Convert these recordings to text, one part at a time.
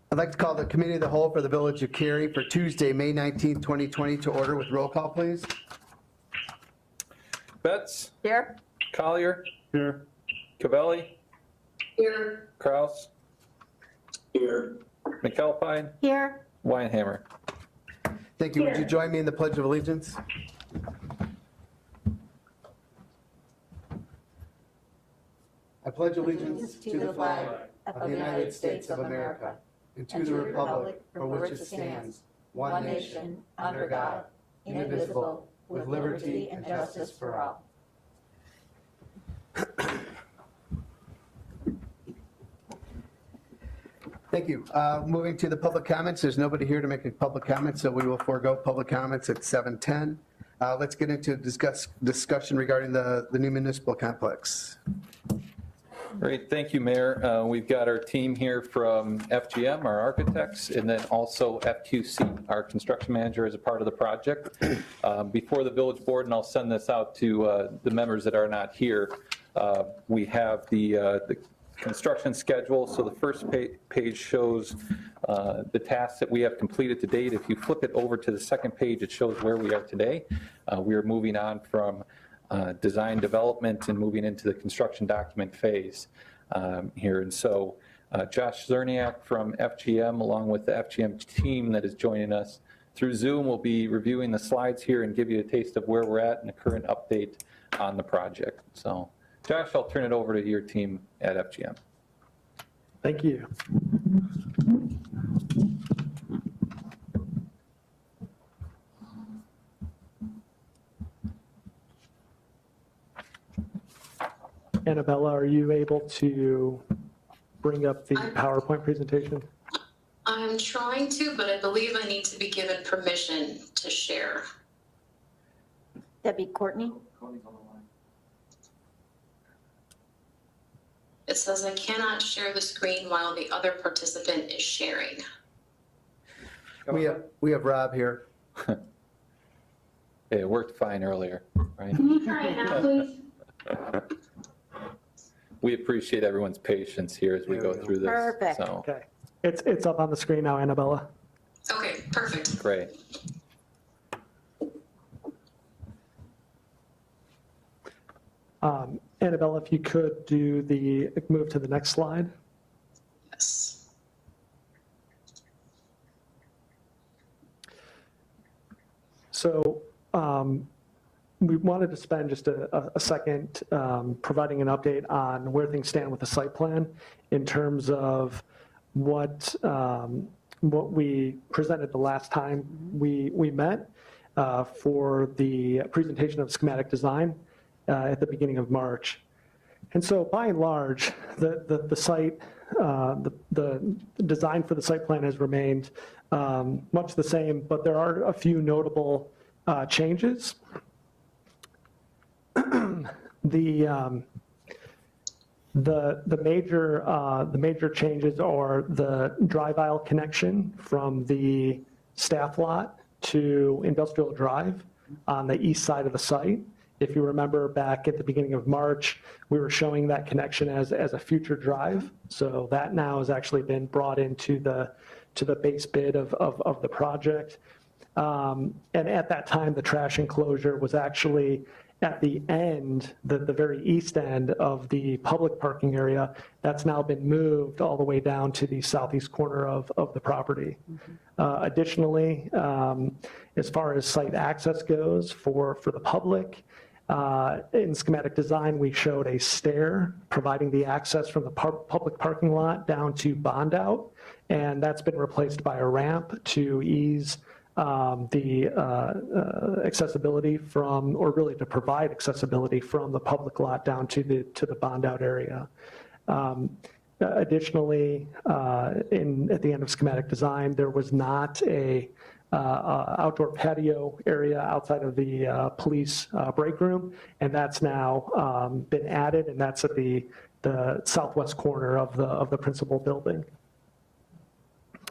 I'd like to call the Committee of the Whole for the Village of Cary for Tuesday, May 19th, 2020 to order with roll call, please. Betts. Here. Collier. Here. Cavelli. Here. Kraus. Here. McAlpine. Here. Weinhammer. Thank you. Would you join me in the Pledge of Allegiance? I pledge allegiance to the flag of the United States of America and to the republic for which it stands, one nation, under God, indivisible, with liberty and justice for all. Thank you. Moving to the public comments, there's nobody here to make a public comment, so we will forego public comments at 7:10. Let's get into discussion regarding the new municipal complex. Great, thank you, Mayor. We've got our team here from FGM, our architects, and then also FQC, our construction manager, as a part of the project. Before the village board, and I'll send this out to the members that are not here, we have the construction schedule. So the first page shows the tasks that we have completed to date. If you flip it over to the second page, it shows where we are today. We are moving on from design development and moving into the construction document phase here. And so Josh Zerniak from FGM, along with the FGM team that is joining us through Zoom, will be reviewing the slides here and give you a taste of where we're at and the current update on the project. So Josh, I'll turn it over to your team at FGM. Thank you. Annabella, are you able to bring up the PowerPoint presentation? I'm trying to, but I believe I need to be given permission to share. That'd be Courtney. It says I cannot share the screen while the other participant is sharing. We have Rob here. It worked fine earlier, right? Can you try it now, please? We appreciate everyone's patience here as we go through this. Perfect. So, Okay, it's up on the screen now, Annabella. Okay, perfect. great. Annabella, if you could move to the next slide. Yes. So we wanted to spend just a second providing an update on where things stand with the site plan in terms of what we presented the last time we met for the presentation of schematic design at the beginning of March. And so by and large, the site, the design for the site plan has remained much the same, but there are a few notable changes. The major changes are the drive aisle connection from the staff lot to Industrial Drive on the east side of the site. If you remember back at the beginning of March, we were showing that connection as a future drive. So that now has actually been brought into the base bid of the project. And at that time, the trash enclosure was actually at the end, the very east end of the public parking area. That's now been moved all the way down to the southeast corner of the property. Additionally, as far as site access goes for the public, in schematic design, we showed a stair providing the access from the public parking lot down to Bond Out, and that's been replaced by a ramp to ease the accessibility from, or really to provide accessibility from the public lot down to the Bond Out area. Additionally, at the end of schematic design, there was not a outdoor patio area outside of the police break room, and that's now been added, and that's at the southwest corner of the principal building.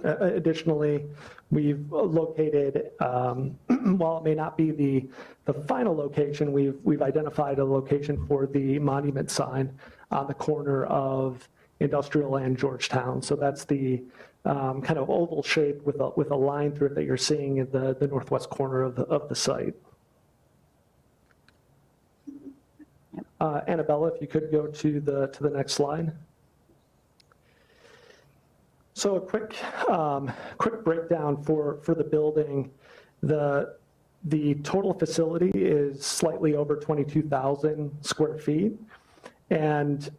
Additionally, we've located, while it may not be the final location, we've identified a location for the monument sign on the corner of Industrial and Georgetown. So that's the kind of oval shape with a line through it that you're seeing in the northwest corner of the site. Annabella, if you could go to the next slide. So a quick breakdown for the building. The total facility is slightly over 22,000 square feet. And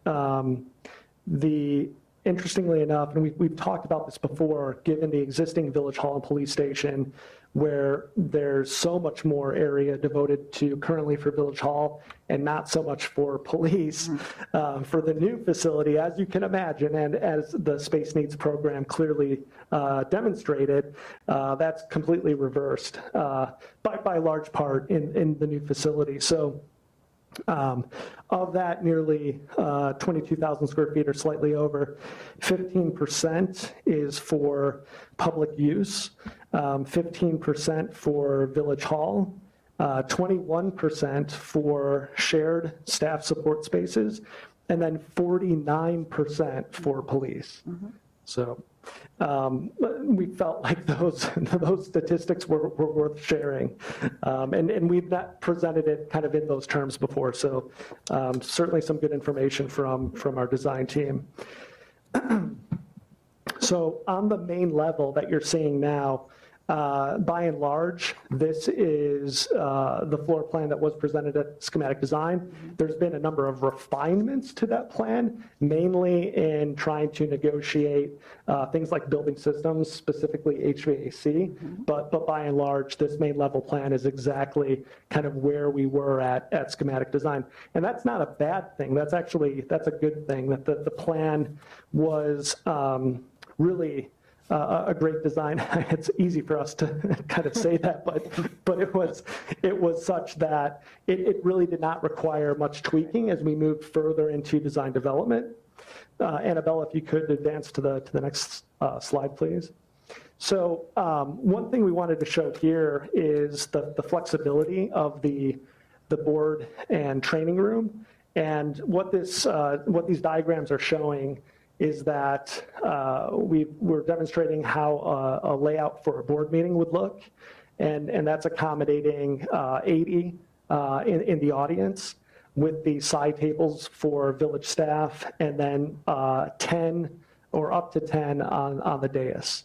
interestingly enough, and we've talked about this before, given the existing Village Hall and Police Station, where there's so much more area devoted to currently for Village Hall and not so much for police. For the new facility, as you can imagine, and as the Space Needs Program clearly demonstrated, that's completely reversed by large part in the new facility. So of that nearly 22,000 square feet or slightly over, 15% is for public use, 15% for Village Hall, 21% for shared staff support spaces, and then 49% for police. So we felt like those statistics were worth sharing. And we've not presented it kind of in those terms before. So certainly some good information from our design team. So on the main level that you're seeing now, by and large, this is the floor plan that was presented at schematic design. There's been a number of refinements to that plan, mainly in trying to negotiate things like building systems, specifically HVAC. But by and large, this main level plan is exactly kind of where we were at schematic design. And that's not a bad thing. That's a good thing, that the plan was really a great design. It's easy for us to kind of say that, but it was such that it really did not require much tweaking as we moved further into design development. Annabella, if you could advance to the next slide, please. So one thing we wanted to show here is the flexibility of the board and training room. And what these diagrams are showing is that we're demonstrating how a layout for a board meeting would look. And that's accommodating 80 in the audience, with the side tables for village staff, and then 10 or up to 10 on the dais.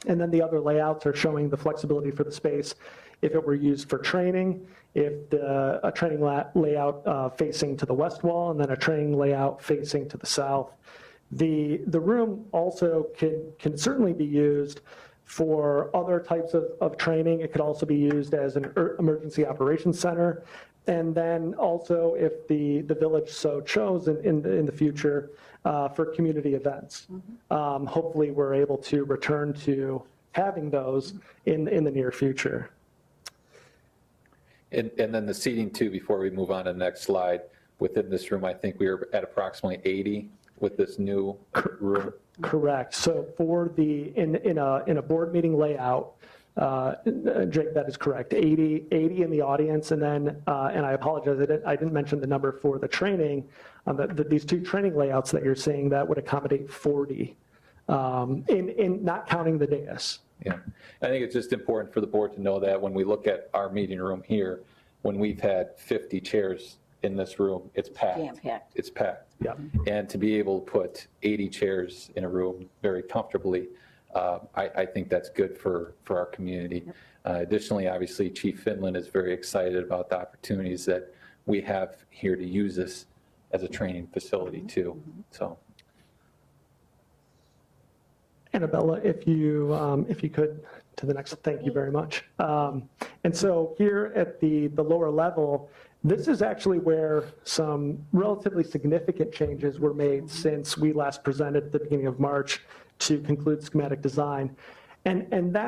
And then the other layouts are showing the flexibility for the space if it were used for training, if a training layout facing to the west wall, and then a training layout facing to the south. The room also can certainly be used for other types of training. It could also be used as an emergency operations center. And then also, if the village so chose in the future, for community events. Hopefully we're able to return to having those in the near future. And then the seating too, before we move on to the next slide, within this room, I think we are at approximately 80 with this new room. Correct. So for in a board meeting layout, Jake, that is correct. 80 in the audience, and then and I apologize, I didn't mention the number for the training. These two training layouts that you're seeing, that would accommodate 40, in not counting the dais. Yeah, I think it's just important for the board to know that when we look at our meeting room here, when we've had 50 chairs in this room, it's packed. Jam-packed. It's packed. Yeah. And to be able to put 80 chairs in a room very comfortably, I think that's good for our community. Yep. Additionally, obviously, Chief Finland is very excited about the opportunities that we have here to use this as a training facility too. So. Annabella, if you could, to the next, thank you very much. And so here at the lower level, this is actually where some relatively significant changes were made since we last presented at the beginning of March to conclude schematic design. And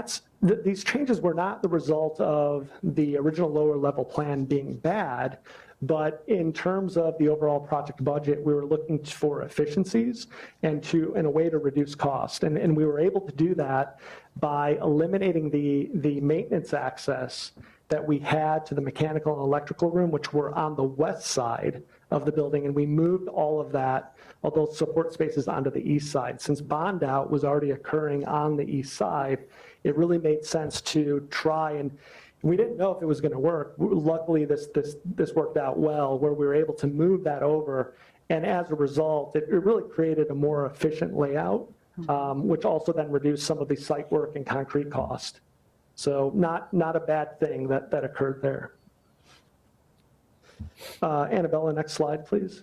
these changes were not the result of the original lower level plan being bad, but in terms of the overall project budget, we were looking for efficiencies and a way to reduce cost. And we were able to do that by eliminating the maintenance access that we had to the mechanical and electrical room, which were on the west side of the building, and we moved all of that, all those support spaces onto the east side. Since bond out was already occurring on the east side, it really made sense to try, and we didn't know if it was going to work. Luckily, this worked out well, where we were able to move that over, and as a result, it really created a more efficient layout, which also then reduced some of the site work and concrete cost. So not a bad thing that occurred there. Annabella, next slide, please.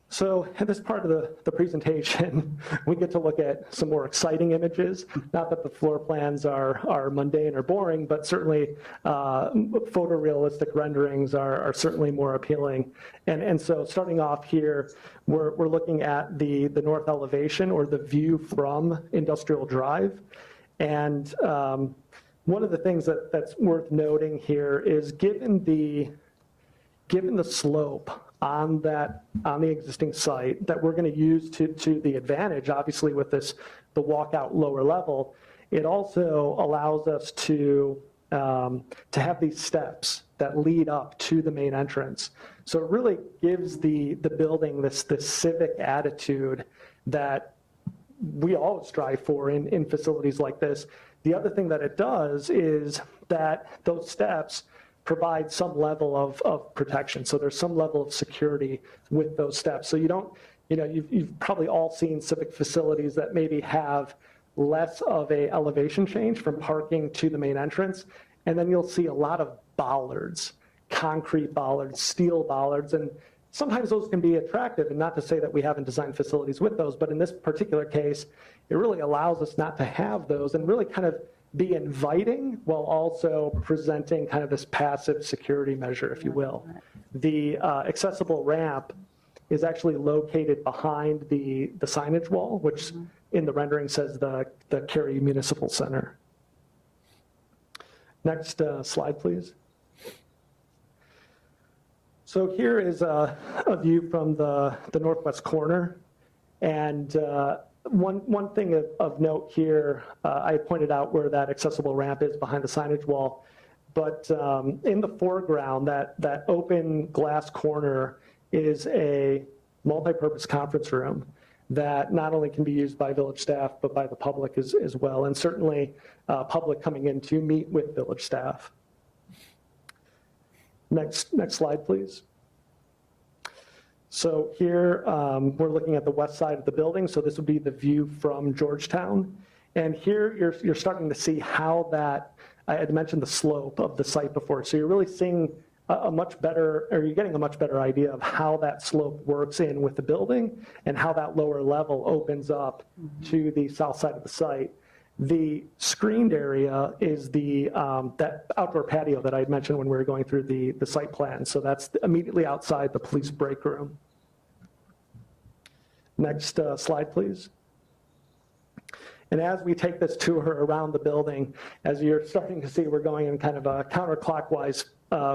So in this part of the presentation, we get to look at some more exciting images. Not that the floor plans are mundane or boring, but certainly photorealistic renderings are certainly more appealing. And so starting off here, we're looking at the north elevation, or the view from Industrial Drive. And one of the things that's worth noting here is given the slope on the existing site that we're going to use to the advantage, obviously, with the walkout lower level, it also allows us to have these steps that lead up to the main entrance. So it really gives the building this civic attitude that we always strive for in facilities like this. The other thing that it does is that those steps provide some level of protection. So there's some level of security with those steps. So you've probably all seen civic facilities that maybe have less of a elevation change from parking to the main entrance. And then you'll see a lot of bollards, concrete bollards, steel bollards, and sometimes those can be attractive, and not to say that we haven't designed facilities with those, but in this particular case, it really allows us not to have those and really kind of be inviting while also presenting kind of this passive security measure, if you will. The accessible ramp is actually located behind the signage wall, which in the rendering says the Cary Municipal Center. Next slide, please. So here is a view from the northwest corner. And one thing of note here, I pointed out where that accessible ramp is behind the signage wall. But in the foreground, that open glass corner is a multi-purpose conference room that not only can be used by village staff, but by the public as well. And certainly public coming in to meet with village staff. Next slide, please. So here we're looking at the west side of the building. So this would be the view from Georgetown. And here you're starting to see how that, I had mentioned the slope of the site before. So you're really seeing a much better, or you're getting a much better idea of how that slope works in with the building and how that lower level opens up to the south side of the site. The screened area is that outdoor patio that I had mentioned when we were going through the site plan. So that's immediately outside the police break room. Next slide, please. And as we take this tour around the building, as you're starting to see, we're going in kind of a counterclockwise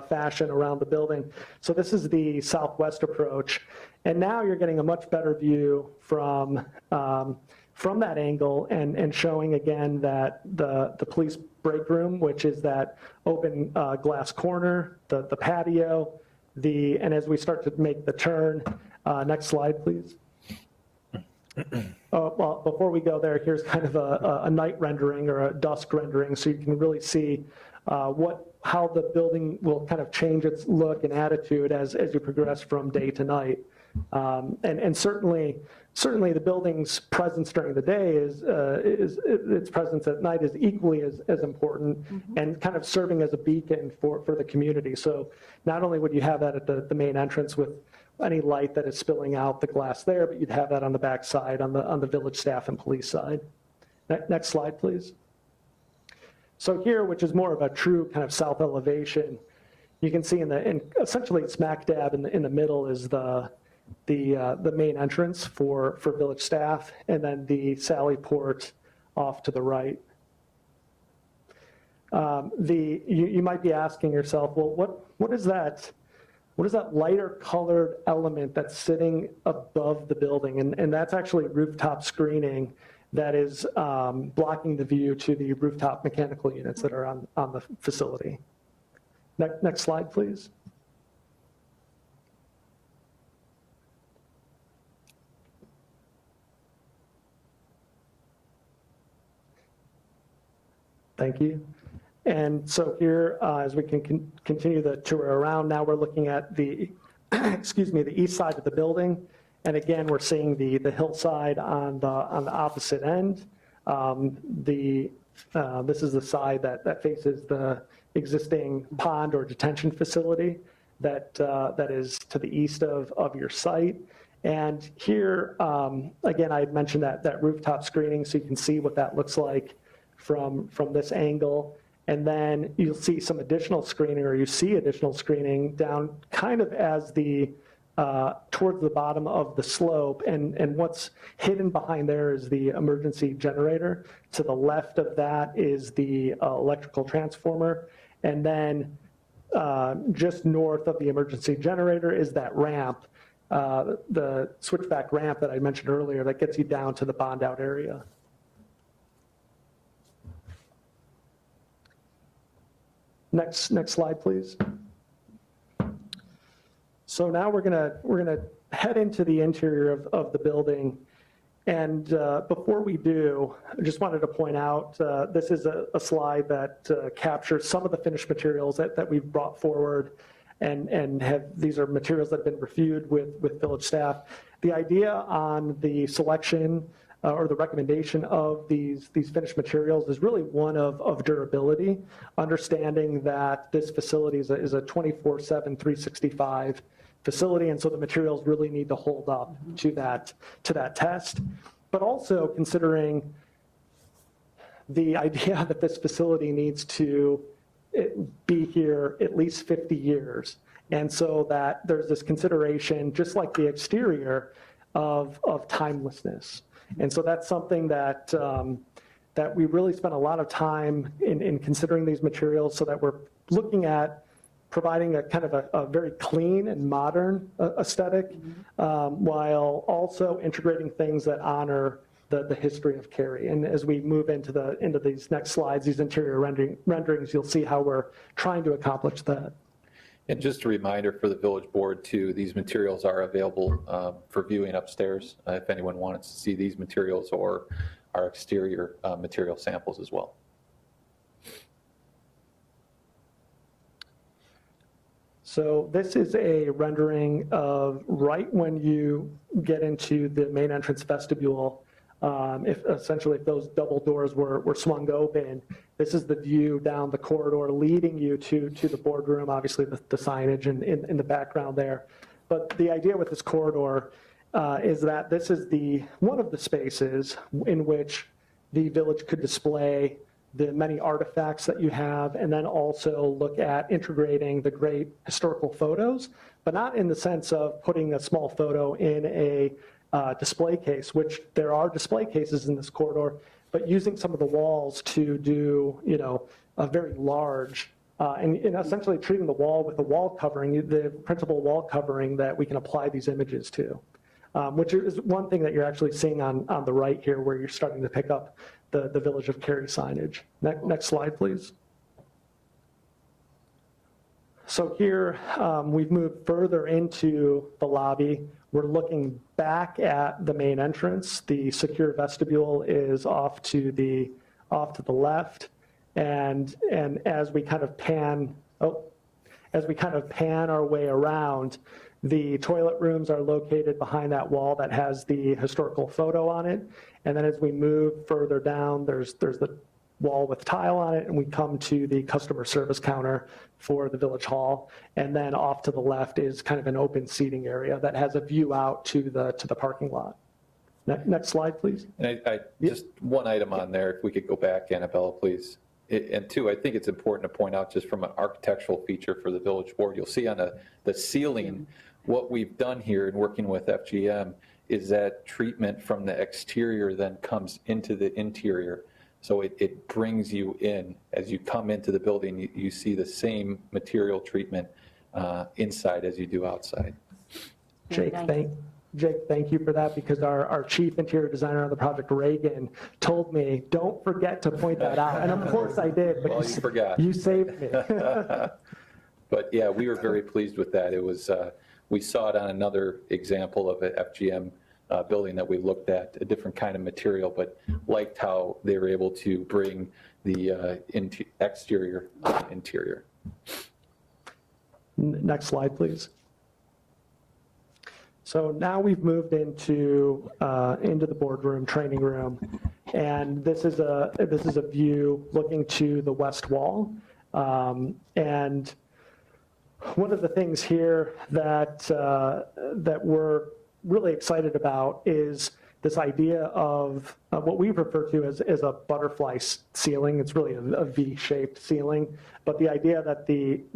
fashion around the building. So this is the southwest approach. And now you're getting a much better view from that angle and showing again that the police break room, which is that open glass corner, the patio, and as we start to make the turn, next slide, please. Well, before we go there, here's kind of a night rendering or a dusk rendering, so you can really see how the building will kind of change its look and attitude as you progress from day to night. And certainly the building's presence during the day is its presence at night is equally as important, and kind of serving as a beacon for the community. So not only would you have that at the main entrance with any light that is spilling out the glass there, but you'd have that on the back side on the village staff and police side. Next slide, please. So here, which is more of a true kind of south elevation, you can see essentially smack dab in the middle is the main entrance for village staff, and then the sally port off to the right. You might be asking yourself, well, what is that? What is that lighter colored element that's sitting above the building? And that's actually rooftop screening that is blocking the view to the rooftop mechanical units that are on the facility. Next slide, please. Thank you. And so here, as we can continue the tour around, now we're looking at the, excuse me, the east side of the building. And again, we're seeing the hillside on the opposite end. This is the side that faces the existing pond or detention facility that is to the east of your site. And here, again, I had mentioned that rooftop screening, so you can see what that looks like from this angle. And then you'll see some additional screening, or you see additional screening down kind of as towards the bottom of the slope. And what's hidden behind there is the emergency generator. To the left of that is the electrical transformer. And then just north of the emergency generator is that ramp, the switchback ramp that I mentioned earlier that gets you down to the bond out area. Next slide, please. So now we're gonna head into the interior of the building. And before we do, I just wanted to point out, this is a slide that captures some of the finished materials that we've brought forward, and these are materials that have been reviewed with village staff. The idea on the selection or the recommendation of these finished materials is really one of durability, understanding that this facility is a 24/7, 365 facility, and so the materials really need to hold up to that test. But also considering the idea that this facility needs to be here at least 50 years. And so that there's this consideration, just like the exterior, of timelessness. And so that's something that we really spent a lot of time in considering these materials, so that we're looking at providing a kind of a very clean and modern aesthetic, while also integrating things that honor the history of Cary. And as we move into these next slides, these interior renderings, you'll see how we're trying to accomplish that. And just a reminder for the village board too, these materials are available for viewing upstairs if anyone wants to see these materials or our exterior material samples as well. So this is a rendering of right when you get into the main entrance vestibule. If those double doors were swung open, this is the view down the corridor leading you to the boardroom, obviously the signage in the background there. But the idea with this corridor is that this is one of the spaces in which the village could display the many artifacts that you have, and then also look at integrating the great historical photos, but not in the sense of putting a small photo in a display case, which there are display cases in this corridor, but using some of the walls to do, a very large, and essentially treating the wall with a wall covering, the principal wall covering that we can apply these images to, which is one thing that you're actually seeing on the right here, where you're starting to pick up the Village of Cary signage. Next slide, please. So here, we've moved further into the lobby. We're looking back at the main entrance. The secure vestibule is off to the left. And as we kind of pan our way around, the toilet rooms are located behind that wall that has the historical photo on it. And then as we move further down, there's the wall with tile on it, and we come to the customer service counter for the village hall. And then off to the left is kind of an open seating area that has a view out to the parking lot. Next slide, please. And just one item on there, if we could go back, Annabella, please. And two, I think it's important to point out, just from an architectural feature for the village board, you'll see on the ceiling, what we've done here in working with FGM is that treatment from the exterior then comes into the interior. So it brings you in. As you come into the building, you see the same material treatment inside as you do outside. Jake, thank you for that, because our chief interior designer on the project, Reagan, told me, don't forget to point that out. And of course I did, but Well, you forgot. You saved me. But yeah, we were very pleased with that. It was, we saw it on another example of an FGM building that we looked at, a different kind of material, but liked how they were able to bring the exterior interior. Next slide, please. So now we've moved into the boardroom, training room, and this is a view looking to the west wall. And one of the things here that we're really excited about is this idea of what we refer to as a butterfly ceiling. It's really a V-shaped ceiling, but the idea that the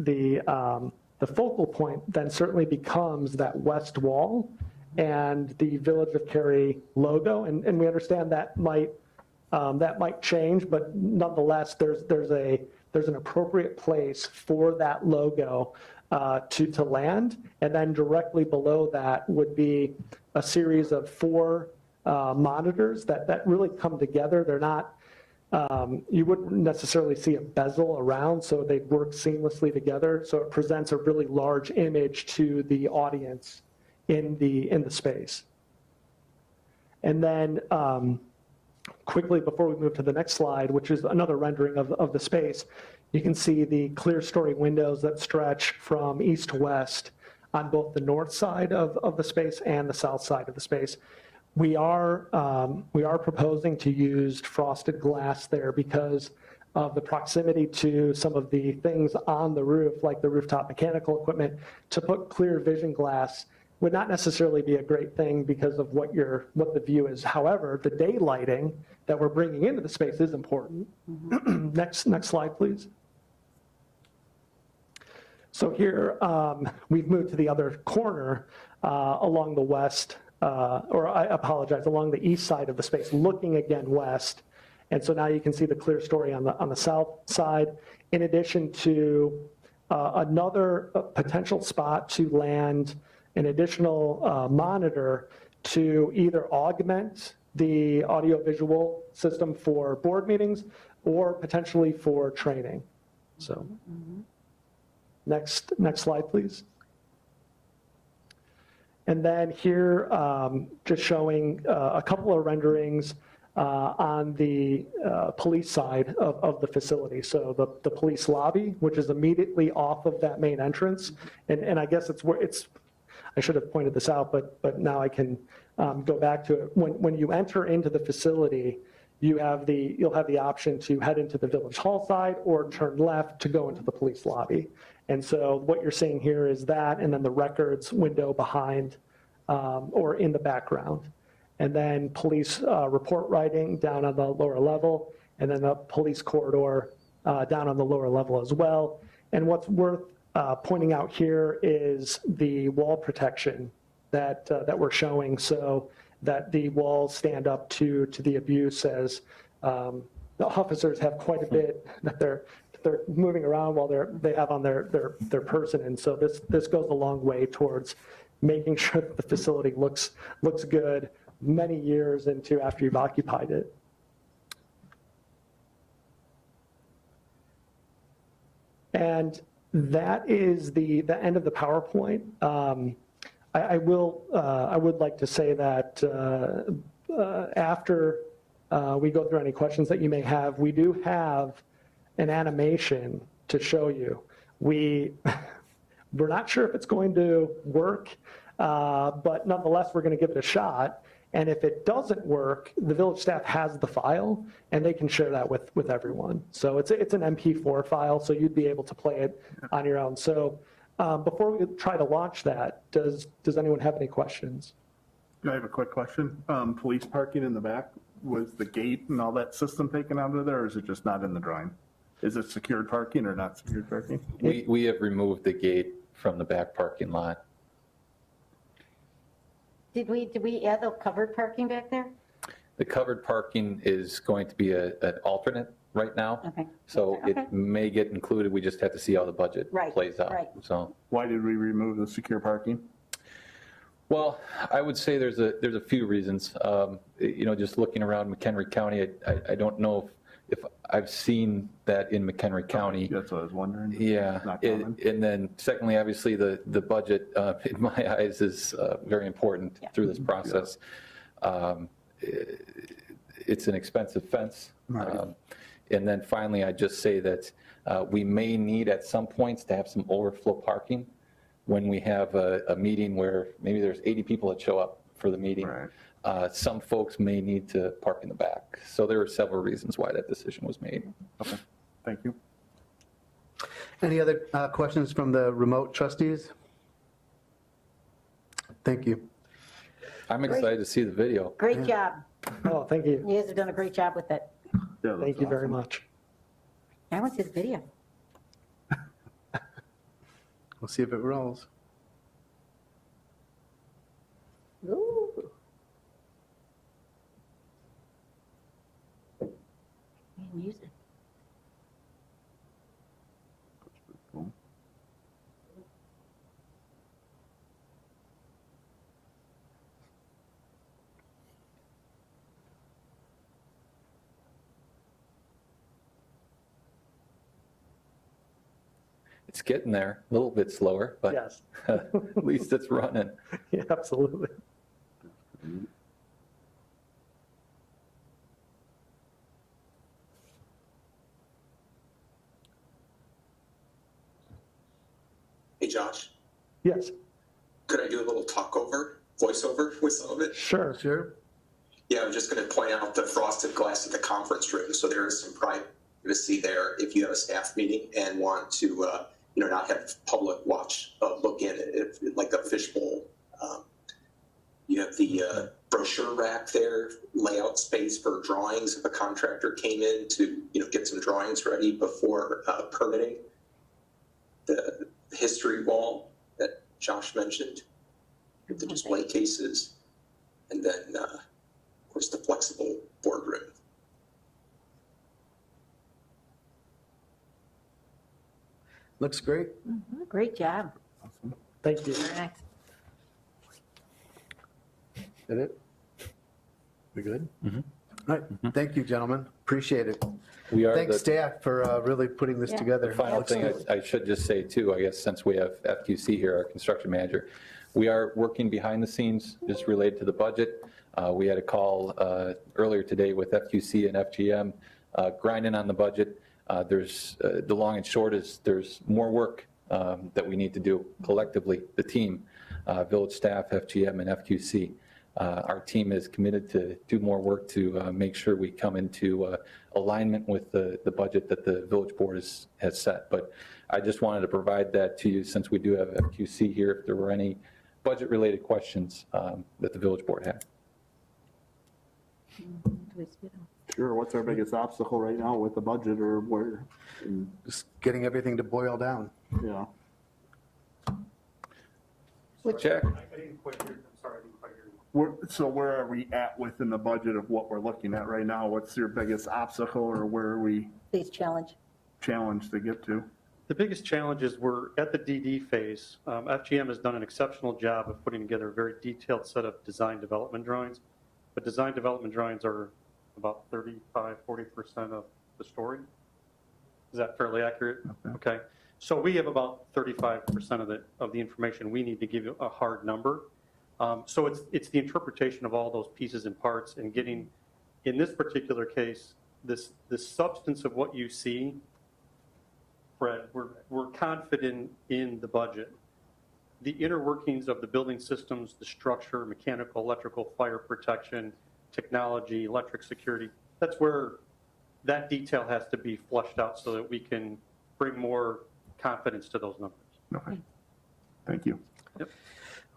focal point then certainly becomes that west wall and the Village of Cary logo. And we understand that might change, but nonetheless, there's an appropriate place for that logo to land. And then directly below that would be a series of 4 monitors that really come together. They're not, you wouldn't necessarily see a bezel around, so they work seamlessly together. So it presents a really large image to the audience in the space. And then quickly, before we move to the next slide, which is another rendering of the space, you can see the clear story windows that stretch from east to west on both the north side of the space and the south side of the space. We are proposing to use frosted glass there because of the proximity to some of the things on the roof, like the rooftop mechanical equipment. To put clear vision glass would not necessarily be a great thing because of what the view is. However, the day lighting that we're bringing into the space is important. Mm-hmm. Next slide, please. So here, we've moved to the other corner along the west, or I apologize, along the east side of the space, looking again west. And so now you can see the clear story on the south side, in addition to another potential spot to land an additional monitor to either augment the audiovisual system for board meetings or potentially for training. So. Mm-hmm. Next slide, please. And then here, just showing a couple of renderings on the police side of the facility. So the police lobby, which is immediately off of that main entrance. And I guess I should have pointed this out, but now I can go back to it. When you enter into the facility, you'll have the option to head into the Village Hall side or turn left to go into the police lobby. And so what you're seeing here is that, and then the records window behind or in the background. And then police report writing down on the lower level, and then the police corridor down on the lower level as well. And what's worth pointing out here is the wall protection that we're showing, so that the walls stand up to the abuse, as the officers have quite a bit that they're moving around while they have on their person. And so this goes a long way towards making sure that the facility looks good many years into after you've occupied it. And that is the end of the PowerPoint. I would like to say that after we go through any questions that you may have, we do have an animation to show you. We're not sure if it's going to work, but nonetheless, we're going to give it a shot. And if it doesn't work, the village staff has the file, and they can share that with everyone. So it's an MP4 file, so you'd be able to play it on your own. So before we try to launch that, does anyone have any questions? I have a quick question. Police parking in the back, was the gate and all that system taken out of there, or is it just not in the drawing? Is it secured parking or not secured parking? We have removed the gate from the back parking lot. Did we add the covered parking back there? The covered parking is going to be an alternate right now. Okay. So Okay. it may get included. We just have to see how the budget Right, plays out. right. So, Why did we remove the secure parking? well, I would say there's a few reasons. Just looking around McHenry County, I don't know if I've seen that in McHenry County. That's what I was wondering. Yeah, Not common. and then secondly, obviously, the budget, in my eyes, is very important through this process. It's an expensive fence. Right. And then finally, I just say that we may need at some points to have some overflow parking when we have a meeting where maybe there's 80 people that show up for the meeting. Right. Some folks may need to park in the back. So there are several reasons why that decision was made. Okay, thank you. Any other questions from the remote trustees? Thank you. I'm excited to see the video. Great job. Oh, thank you. You guys have done a great job with it. Yeah, that's Thank you very awesome. much. I want this video. We'll see if it rolls. Ooh. Music. Cool. It's getting there, a little bit slower, but Yes, at least it's running. yeah, absolutely. Hey, Josh, Yes, could I do a little voiceover with some of it? sure. Sure. Yeah, I'm just going to point out the frosted glass at the conference room. So there is some privacy there if you have a staff meeting and want to, not have public look in it, like a fishbowl. You have the brochure rack there, layout space for drawings if a contractor came in to, get some drawings ready before permitting. The history wall that Josh mentioned, with the display cases, and then, of course, the flexible boardroom. Looks great. Mhm, great job. Awesome. Thank you. Very nice. Did it? We good? Mhm. All right. Thank you, gentlemen. Appreciate it. We are Thanks, the staff, for really putting this Yeah. together. final thing I should just say too, I guess, since we have FQC here, our construction manager, we are working behind the scenes just related to the budget. We had a call earlier today with FQC and FGM grinding on the budget. There's the long and short is there's more work that we need to do collectively, the team, village staff, FGM, and FQC. Our team is committed to do more work to make sure we come into alignment with the budget that the village board has set. But I just wanted to provide that to you since we do have FQC here, if there were any budget-related questions that the village board had. Sure, what's our biggest obstacle right now with the budget or where, Just getting everything to boil down. yeah. Jack? I didn't quite hear, I'm sorry, I didn't quite hear you. So where are we at within the budget of what we're looking at right now? What's your biggest obstacle or where are we Please challenge. challenged to get to? The biggest challenge is we're at the DD phase. FGM has done an exceptional job of putting together a very detailed set of design development drawings. But design development drawings are about 35–40% of the story. Is that fairly accurate? Okay. So we have about 35% of the information we need to give you a hard number. So it's the interpretation of all those pieces and parts and getting, in this particular case, the substance of what you see, Fred, we're confident in the budget. The inner workings of the building systems, the structure, mechanical, electrical, fire protection, technology, electric security, that's where that detail has to be flushed out so that we can bring more confidence to those numbers. Okay, thank you.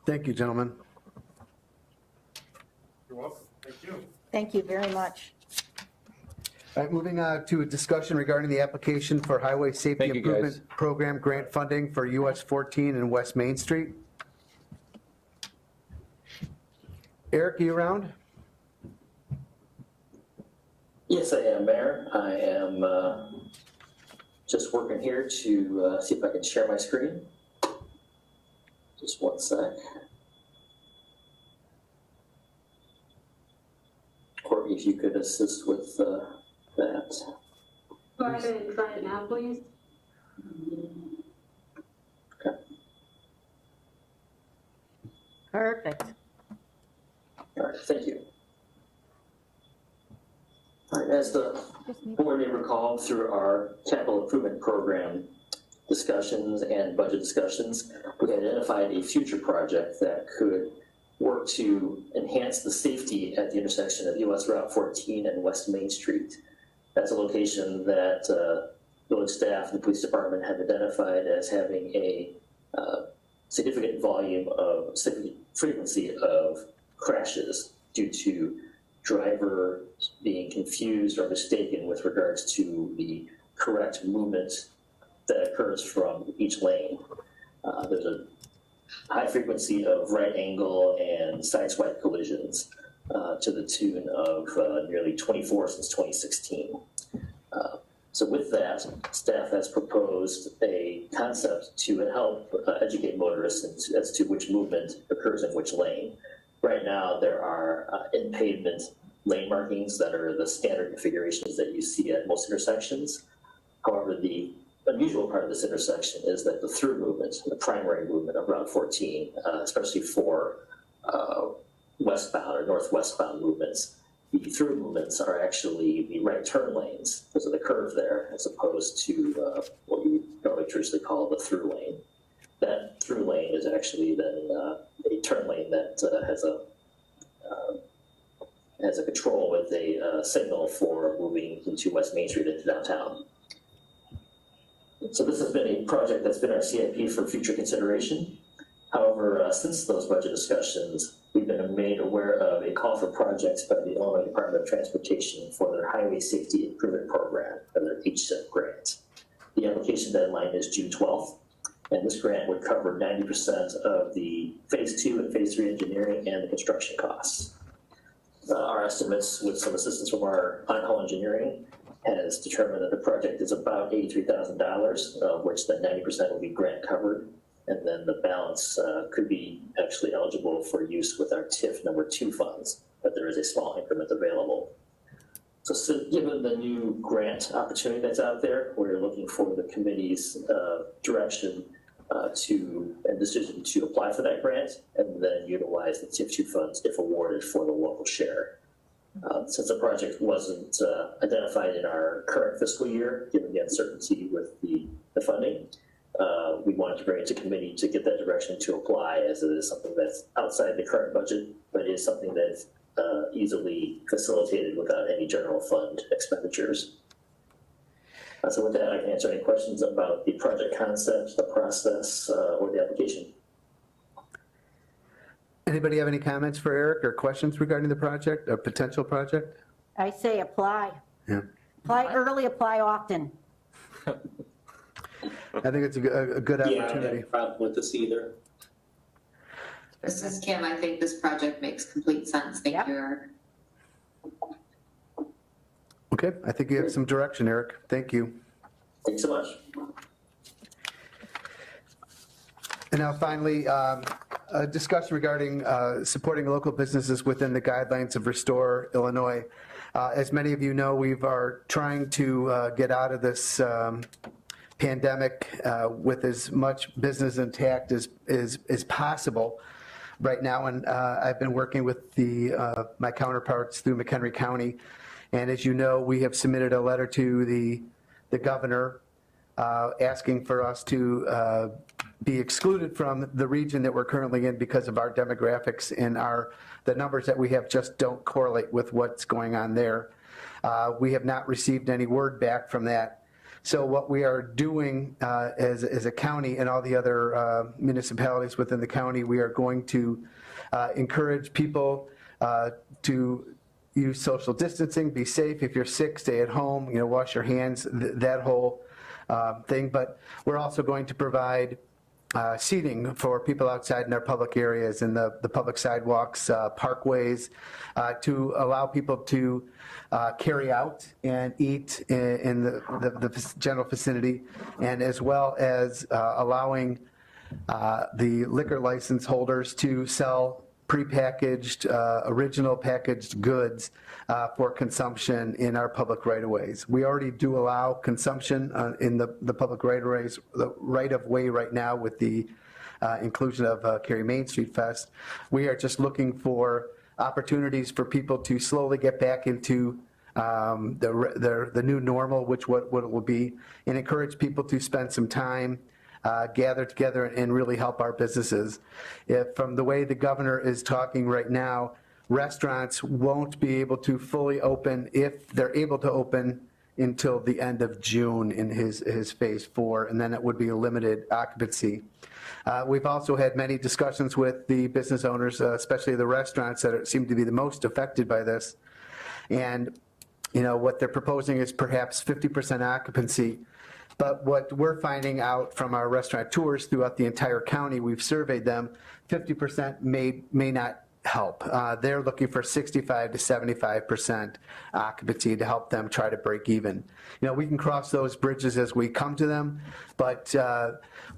Thank you, gentlemen. You're welcome. Thank you. Thank you very much. All right, moving to a discussion regarding the application for Highway Safety Thank you, guys. Improvement Program grant funding for US 14 and West Main Street. Eric, are you around? Yes, I am, Mayor. I am just working here to see if I can share my screen. Just one sec. Courtney, if you could assist with that. Go ahead and try it now, please. Perfect. All right, thank you. All right, as the board may recall, through our capital improvement program discussions and budget discussions, we identified a future project that could work to enhance the safety at the intersection of US Route 14 and West Main Street. That's a location that village staff and the police department have identified as having a significant frequency of crashes due to driver being confused or mistaken with regards to the correct movement that occurs from each lane. There's a high frequency of right angle and side swipe collisions to the tune of nearly 24 since 2016. So with that, staff has proposed a concept to help educate motorists as to which movement occurs in which lane. Right now, there are in-pavement lane markings that are the standard configurations that you see at most intersections. However, the unusual part of this intersection is that the through movement, the primary movement of Route 14, especially for westbound or northwestbound movements, the through movements are actually the right turn lanes because of the curve there, as opposed to what we normally traditionally call the through lane. That through lane is actually then a turn lane that has a control with a signal for moving into West Main Street into downtown. So this has been a project that's been our CIP for future consideration. However, since those budget discussions, we've been made aware of a call for projects by the Illinois Department of Transportation for their Highway Safety Improvement Program, or their HSIP grant. The application deadline is June 12th, and this grant would cover 90% of the Phase 2 and Phase 3 engineering and the construction costs. Our estimates, with some assistance from our on-call engineering, has determined that the project is about $83,000, of which the 90% will be grant covered, and then the balance could be actually eligible for use with our TIF number 2 funds, but there is a small increment available. So given the new grant opportunity that's out there, we're looking for the committee's direction and decision to apply for that grant and then utilize the TIF 2 funds if awarded for the local share. Since the project wasn't identified in our current fiscal year, given the uncertainty with the funding, we wanted to bring it to committee to get that direction to apply, as it is something that's outside the current budget, but is something that's easily facilitated without any general fund expenditures. So with that, I can answer any questions about the project concept, the process, or the application. Anybody have any comments for Eric or questions regarding the project, a potential project? I say apply. Yeah. Apply early, apply often. I think it's a good Yeah, I don't opportunity. have a problem with this either. This is Kim. I think this project makes complete sense. Thank Yep. you, Eric. Okay, I think you have some direction, Eric. Thank you. Thanks so much. And now finally, a discussion regarding supporting local businesses within the guidelines of Restore Illinois. As many of you know, we are trying to get out of this pandemic with as much business intact as possible right now. And I've been working with my counterparts through McHenry County. And as you know, we have submitted a letter to the governor asking for us to be excluded from the region that we're currently in because of our demographics and the numbers that we have just don't correlate with what's going on there. We have not received any word back from that. So what we are doing as a county and all the other municipalities within the county, we are going to encourage people to use social distancing, be safe. If you're sick, stay at home, wash your hands, that whole thing. But we're also going to provide seating for people outside in our public areas and the public sidewalks, parkways, to allow people to carry out and eat in the general vicinity, and as well as allowing the liquor license holders to sell prepackaged, original packaged goods for consumption in our public right-of-ways. We already do allow consumption in the public right-of-ways, the right-of-way right now with the inclusion of Cary Main Street Fest. We are just looking for opportunities for people to slowly get back into the new normal, which what it will be, and encourage people to spend some time, gather together and really help our businesses. If, from the way the governor is talking right now, restaurants won't be able to fully open, if they're able to open, until the end of June in his phase 4, and then it would be a limited occupancy. We've also had many discussions with the business owners, especially the restaurants that seem to be the most affected by this. And, you know, what they're proposing is perhaps 50% occupancy. But what we're finding out from our restaurant tours throughout the entire county, we've surveyed them, 50% may not help. They're looking for 65 to 75% occupancy to help them try to break even. You know, we can cross those bridges as we come to them, but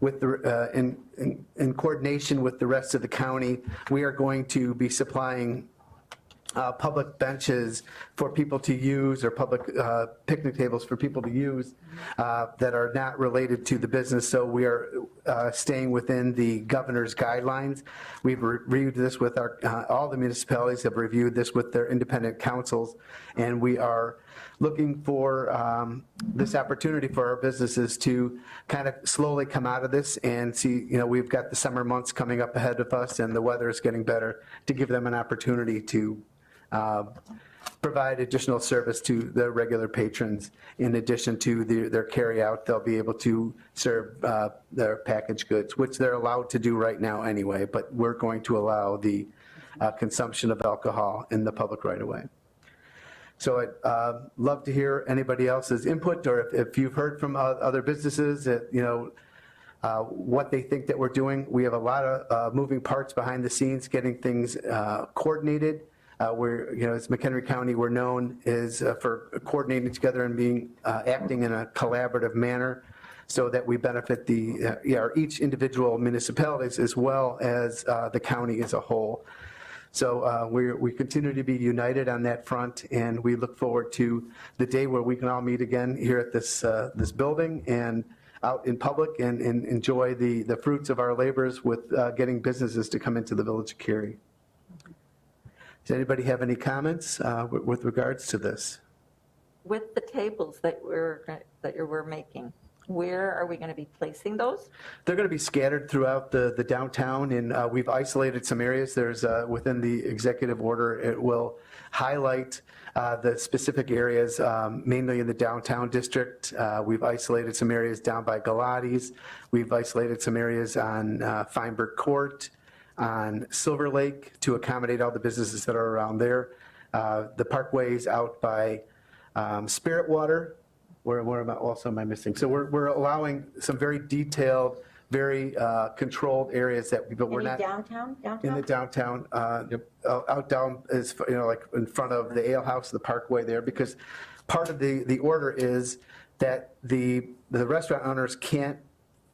with the, in coordination with the rest of the county, we are going to be supplying public benches for people to use, or public picnic tables for people to use that are not related to the business. So we are staying within the governor's guidelines. We've reviewed this with all the municipalities have reviewed this with their independent councils, and we are looking for this opportunity for our businesses to kind of slowly come out of this and see, you know, we've got the summer months coming up ahead of us and the weather is getting better, to give them an opportunity to provide additional service to the regular patrons. In addition to their carry out, they'll be able to serve their packaged goods, which they're allowed to do right now anyway, but we're going to allow the consumption of alcohol in the public right away. So I'd love to hear anybody else's input, or if you've heard from other businesses that, you know, what they think that we're doing. We have a lot of moving parts behind the scenes, getting things coordinated. We're, you know, as McHenry County, we're known is for coordinating together and being acting in a collaborative manner, so that we benefit each individual municipalities as well as the county as a whole. So we continue to be united on that front, and we look forward to the day where we can all meet again here at this this building and out in public and enjoy the fruits of our labors with getting businesses to come into the village of Cary. Does anybody have any comments with regards to this? With the tables that we're making, where are we going to be placing those? They're going to be scattered throughout the downtown, and we've isolated some areas. There's within the executive order, it will highlight the specific areas, mainly in the downtown district. We've isolated some areas down by Galati's. We've isolated some areas on Feinberg Court, on Silver Lake, to accommodate all the businesses that are around there. The parkways out by Spirit Water, where am I missing? So we're allowing some very detailed, very controlled areas that we're not. Downtown? In the downtown, out down is, you know, like in front of the ale house, the parkway there, because part of the order is that the restaurant owners can't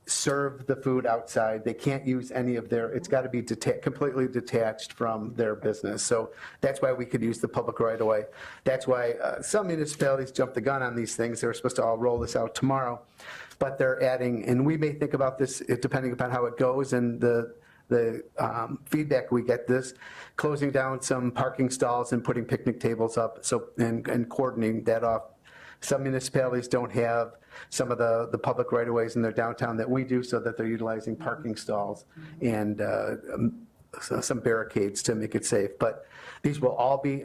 serve the food outside. They can't use any of their, it's got to be completely detached from their business. So that's why we could use the public right away. That's why some municipalities jumped the gun on these things. They were supposed to all roll this out tomorrow, but they're adding, and we may think about this depending upon how it goes and the feedback we get, this closing down some parking stalls and putting picnic tables up, so and coordinating that off. Some municipalities don't have some of the public right-of-ways in their downtown that we do, so that they're utilizing parking stalls and some barricades to make it safe. But these will all be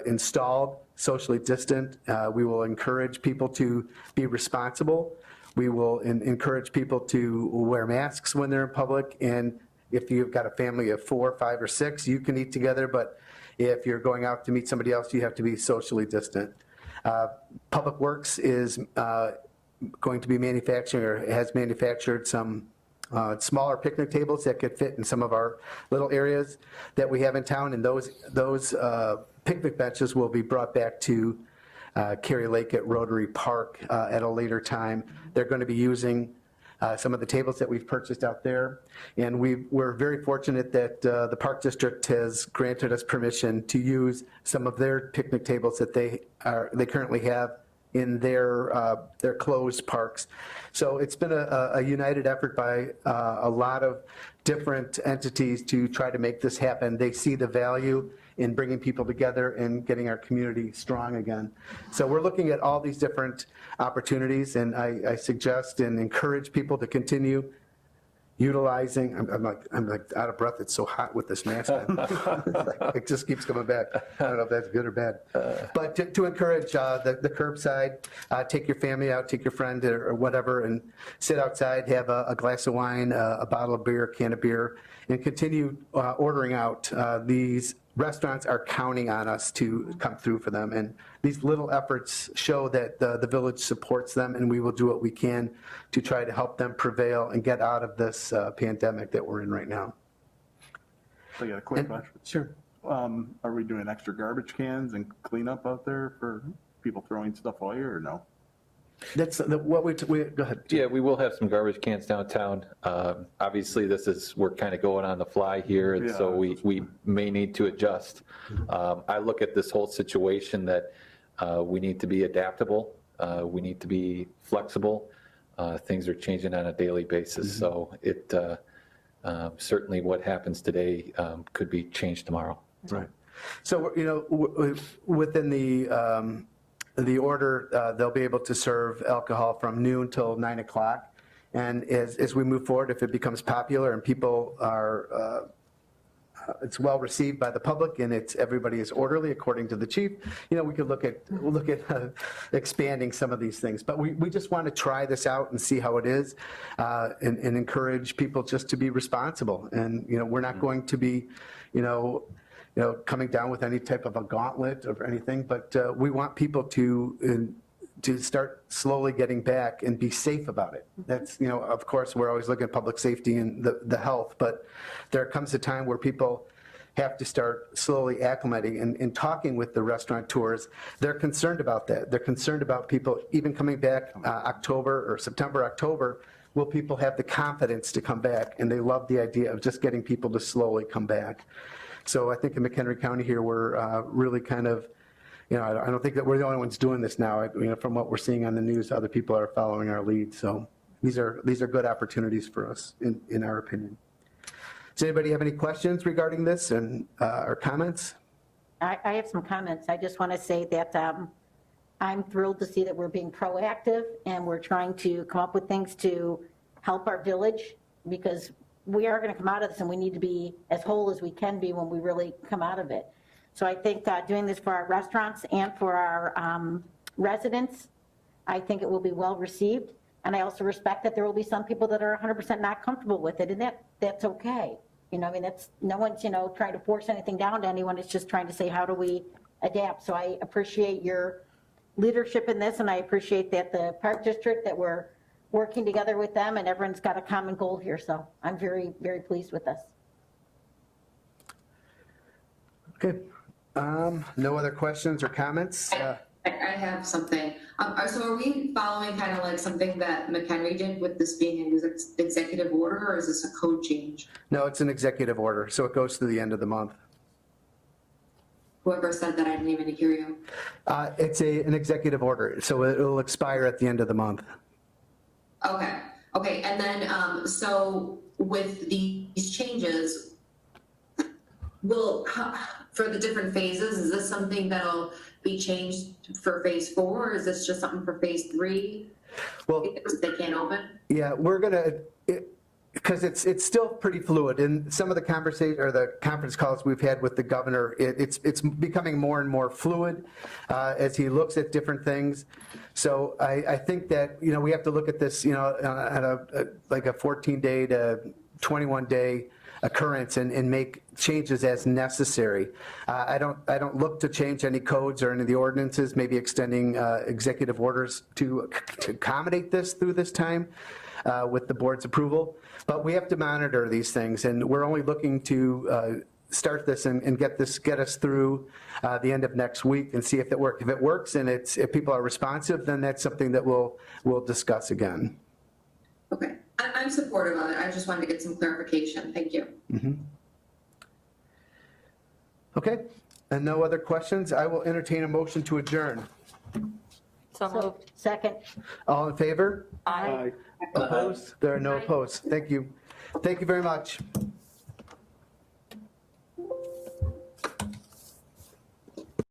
installed socially distant. We will encourage people to be responsible. We will encourage people to wear masks when they're in public. And if you've got a family of 4, 5, or 6, you can eat together. But if you're going out to meet somebody else, you have to be socially distant. Public Works is going to be manufacturing, or has manufactured, some smaller picnic tables that could fit in some of our little areas that we have in town, and those picnic benches will be brought back to Cary Lake at Rotary Park at a later time. They're going to be using some of the tables that we've purchased out there. And we're very fortunate that the Park District has granted us permission to use some of their picnic tables that they currently have in their closed parks. So it's been a united effort by a lot of different entities to try to make this happen. They see the value in bringing people together and getting our community strong again. So we're looking at all these different opportunities, and I suggest and encourage people to continue utilizing, I'm like out of breath, it's so hot with this mask on. It just keeps coming back. I don't know if that's good or bad. But to encourage the curbside, take your family out, take your friend or whatever, and sit outside, have a glass of wine, a bottle of beer, a can of beer, and continue ordering out. These restaurants are counting on us to come through for them, and these little efforts show that the village supports them, and we will do what we can to try to help them prevail and get out of this pandemic that we're in right now. So I got a quick question. Sure. Are we doing extra garbage cans and cleanup out there for people throwing stuff away, or no? That's what we go ahead. Yeah, we will have some garbage cans downtown. Obviously, we're kind of going on the fly here, and so we may need to adjust. I look at this whole situation that we need to be adaptable. We need to be flexible. Things are changing on a daily basis, so it certainly what happens today could be changed tomorrow. Right. So, within the order, they'll be able to serve alcohol from noon till 9 o'clock. And as we move forward, if it becomes popular and people are, it's well received by the public and everybody is orderly according to the chief, we could look at expanding some of these things. But we just want to try this out and see how it is, and encourage people just to be responsible. And, we're not going to be, coming down with any type of a gauntlet or anything, but we want people to start slowly getting back and be safe about it. That's, of course, we're always looking at public safety and the health, but there comes a time where people have to start slowly acclimating and talking with the restaurateurs. They're concerned about that. They're concerned about people even coming back October or September, October. Will people have the confidence to come back? And they love the idea of just getting people to slowly come back. So I think in McHenry County here, we're really kind of, I don't think that we're the only ones doing this now. From what we're seeing on the news, other people are following our lead. So these are good opportunities for us, in our opinion. Does anybody have any questions regarding this or comments? I have some comments. I just want to say that I'm thrilled to see that we're being proactive and we're trying to come up with things to help our village, because we are going to come out of this and we need to be as whole as we can be when we really come out of it. So I think doing this for our restaurants and for our residents, I think it will be well received. And I also respect that there will be some people that are 100% not comfortable with it, and that's okay. That's no one's, trying to force anything down to anyone. It's just trying to say, how do we adapt? So I appreciate your leadership in this, and I appreciate that the Park District, that we're working together with them, and everyone's got a common goal here. So I'm very, very pleased with this. Okay. No other questions or comments? I have something. So are we following kind of like something that McHenry did with this being an executive order, or is this a code change? No, it's an executive order, so it goes to the end of the month. Whoever said that, I didn't even hear you. It's an executive order, so it'll expire at the end of the month. Okay. And then, so with these changes, for the different phases, is this something that'll be changed for phase 4? Or is this just something for phase 3? Well, Because they can't open? yeah, we're gonna, because it's still pretty fluid. In some of the conversation or the conference calls we've had with the governor, it's becoming more and more fluid as he looks at different things. So I think that, we have to look at this, at like a 14-day to 21-day occurrence and make changes as necessary. I don't look to change any codes or any of the ordinances, maybe extending executive orders to accommodate this through this time with the board's approval. But we have to monitor these things, and we're only looking to start this and get us through the end of next week and see if it works. If it works and if people are responsive, then that's something that we'll discuss again. Okay. I'm supportive of it. I just wanted to get some clarification. Thank you. Okay, and no other questions? I will entertain a motion to adjourn. So So, moved. second. All in favor? Aye. Opposed? There are no opposed. Thank you. Thank you very much.